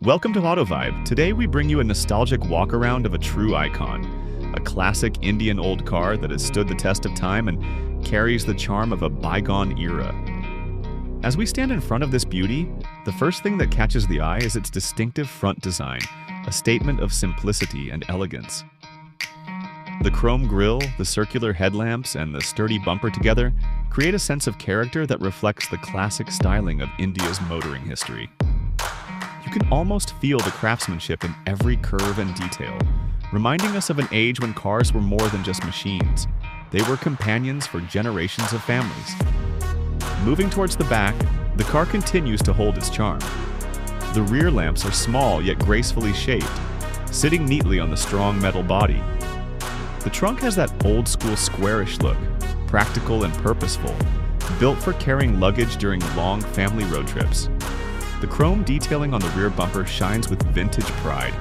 Welcome to Auto Vibe. Today we bring you a nostalgic walk-around of a true icon, a classic Indian old car that has stood the test of time and carries the charm of a bygone era. As we stand in front of this beauty, the first thing that catches the eye is its distinctive front design, a statement of simplicity and elegance. The chrome grille, the circular headlamps, and the sturdy bumper together create a sense of character that reflects the classic styling of India's motoring history. You can almost feel the craftsmanship in every curve and detail, reminding us of an age when cars were more than just machines. They were companions for generations of families. Moving towards the back, the car continues to hold its charm. The rear lamps are small yet gracefully shaped, sitting neatly on the strong metal body. The trunk has that old-school squarish look, practical and purposeful, built for carrying luggage during long family road trips. The chrome detailing on the rear bumper shines with vintage pride,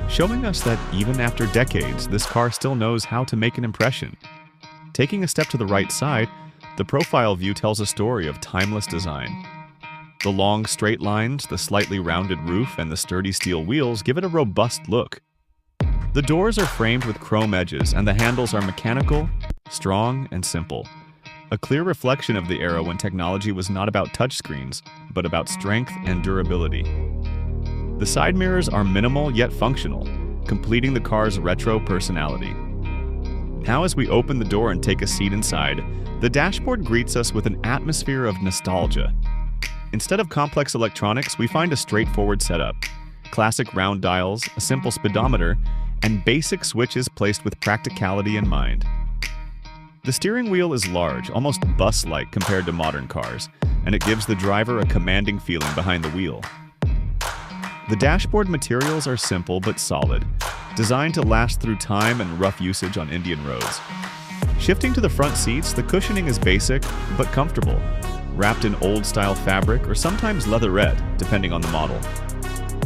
showing us that even after decades, this car still knows how to make an impression. Taking a step to the right side, the profile view tells a story of timeless design. The long straight lines, the slightly rounded roof, and the sturdy steel wheels give it a robust look. The doors are framed with chrome edges, and the handles are mechanical, strong, and simple. A clear reflection of the era when technology was not about touchscreens, but about strength and durability. The side mirrors are minimal yet functional, completing the car's retro personality. Now as we open the door and take a seat inside, the dashboard greets us with an atmosphere of nostalgia. Instead of complex electronics, we find a straightforward setup. Classic round dials, a simple speedometer, and basic switches placed with practicality in mind. The steering wheel is large, almost bus-like compared to modern cars, and it gives the driver a commanding feeling behind the wheel. The dashboard materials are simple but solid, designed to last through time and rough usage on Indian roads. Shifting to the front seats, the cushioning is basic but comfortable, wrapped in old-style fabric or sometimes leatherette, depending on the model.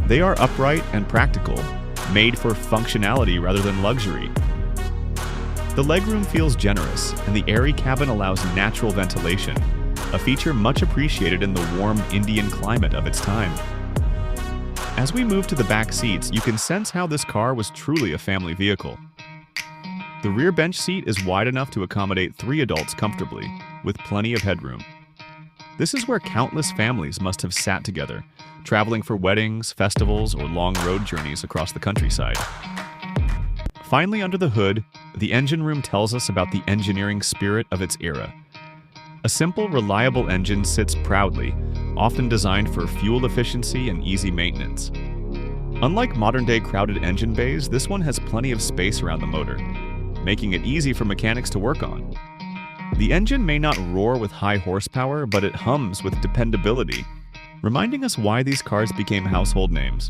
They are upright and practical, made for functionality rather than luxury. The legroom feels generous, and the airy cabin allows natural ventilation, a feature much appreciated in the warm Indian climate of its time. As we move to the back seats, you can sense how this car was truly a family vehicle. The rear bench seat is wide enough to accommodate 3 adults comfortably, with plenty of headroom. This is where countless families must have sat together, traveling for weddings, festivals, or long road journeys across the countryside. Finally, under the hood, the engine room tells us about the engineering spirit of its era. A simple, reliable engine sits proudly, often designed for fuel efficiency and easy maintenance. Unlike modern-day crowded engine bays, this one has plenty of space around the motor, making it easy for mechanics to work on. The engine may not roar with high horsepower, but it hums with dependability, reminding us why these cars became household names.